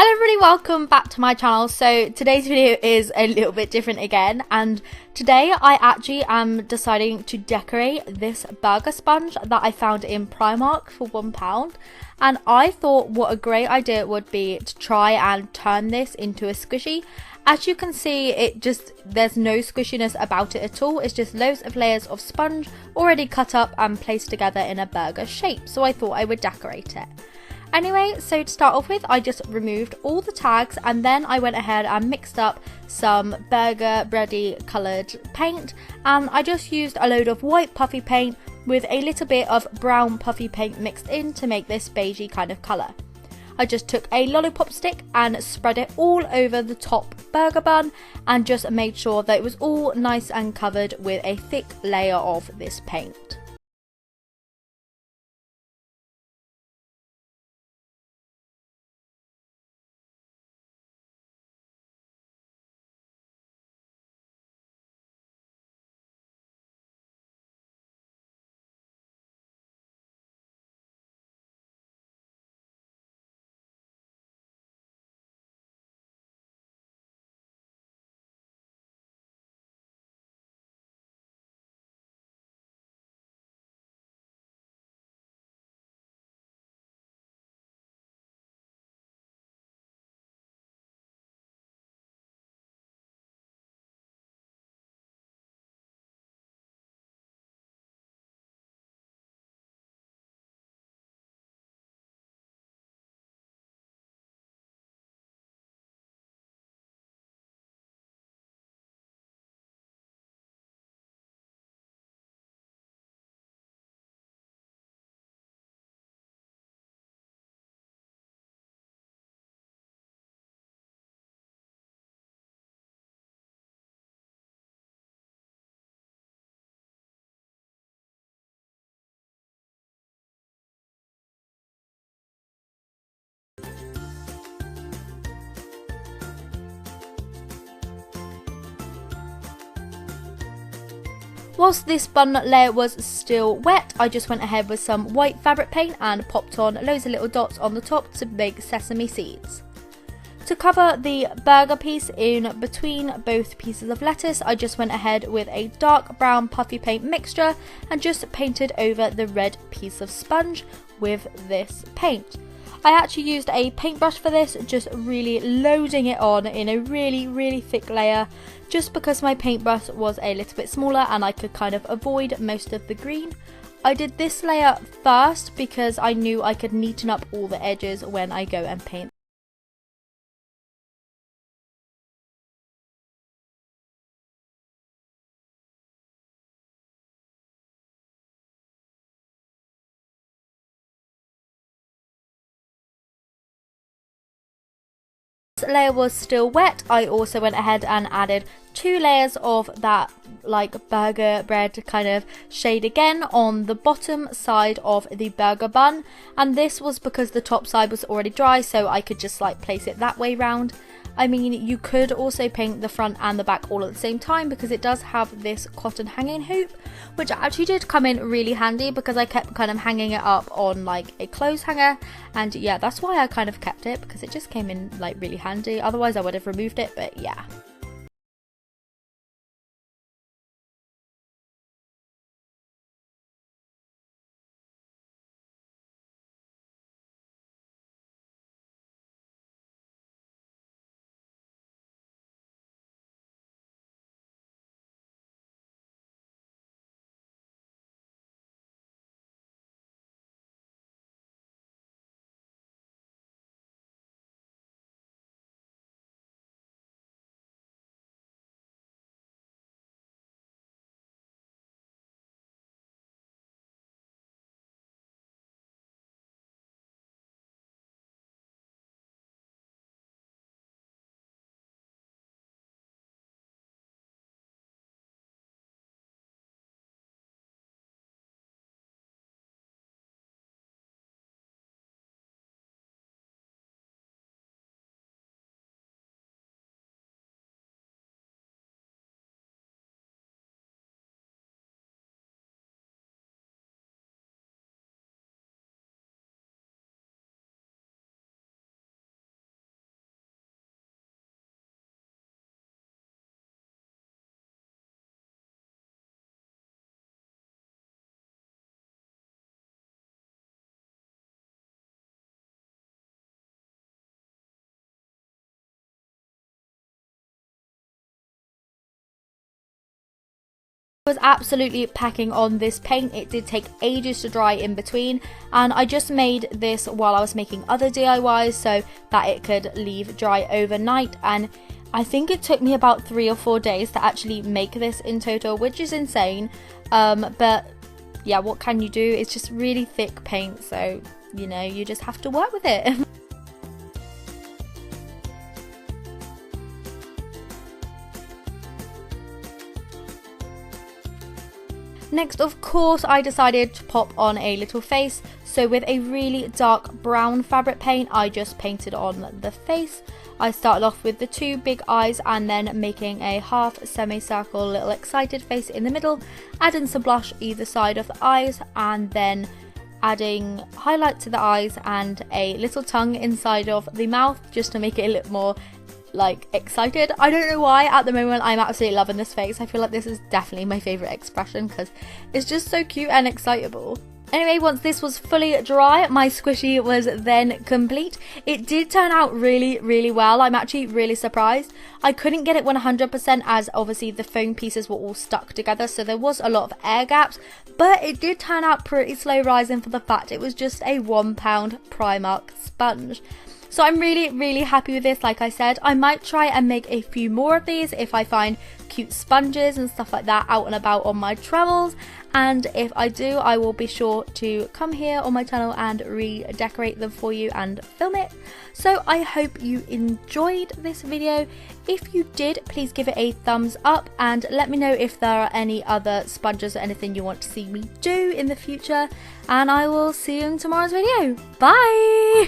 Hello everybody, welcome back to my channel. So today's video is a little bit different again, and today I actually am deciding to decorate this burger sponge that I found in Primark for £1, and I thought what a great idea it would be to try and turn this into a squishy. As you can see, there's no squishiness about it at all. It's just loads of layers of sponge already cut up and placed together in a burger shape, so I thought I would decorate it. Anyway, so to start off with, I just removed all the tags, and then I went ahead and mixed up some burger bready coloured paint, and I just used a load of white puffy paint with a little bit of brown puffy paint mixed in to make this beigey kind of colour. I just took a lollipop stick and spread it all over the top burger bun and just made sure that it was all nice and covered with a thick layer of this paint. Whilst this bun layer was still wet, I just went ahead with some white fabric paint and popped on loads of little dots on the top to make sesame seeds. To cover the burger piece in between both pieces of lettuce, I just went ahead with a dark brown puffy paint mixture and just painted over the red piece of sponge with this paint. I actually used a paintbrush for this, just really loading it on in a really thick layer, just because my paintbrush was a little bit smaller and I could kind of avoid most of the green. I did this layer first because I knew I could neaten up all the edges when I go and paint. Layer was still wet, I also went ahead and added 2 layers of that like burger bread kind of shade again on the bottom side of the burger bun, and this was because the top side was already dry, so I could just like place it that way round. I mean, you could also paint the front and the back all at the same time because it does have this cotton hanging hoop, which actually did come in really handy because I kept kind of hanging it up on like a clothes hanger, and yeah, that's why I kind of kept it, because it just came in like really handy. Otherwise I would have removed it, but yeah. Was absolutely packing on this paint. It did take ages to dry in between, and I just made this while I was making other DIYs so that it could leave dry overnight, and I think it took me about 3 or 4 days to actually make this in total, which is insane. But yeah, what can you do? It's just really thick paint, so you know, you just have to work with it. Next, of course, I decided to pop on a little face. So with a really dark brown fabric paint, I just painted on the face. I started off with the 2 big eyes and then making a half semicircle little excited face in the middle, adding some blush either side of the eyes, and then adding highlight to the eyes and a little tongue inside of the mouth just to make it a little more like excited. I don't know why at the moment I'm absolutely loving this face. I feel like this is definitely my favorite expression because it's just so cute and excitable. Anyway, once this was fully dry, my squishy was then complete. It did turn out really well. I'm actually really surprised. I couldn't get it 100% as obviously the foam pieces were all stuck together, so there was a lot of air gaps, but it did turn out pretty slow rising for the fact it was just a £1 Primark sponge. So I'm really happy with this. Like I said, I might try and make a few more of these if I find cute sponges and stuff like that out and about on my travels, and if I do, I will be sure to come here on my channel and redecorate them for you and film it. So I hope you enjoyed this video. If you did, please give it a thumbs up and let me know if there are any other sponges or anything you want to see me do in the future, and I will see you in tomorrow's video. Bye!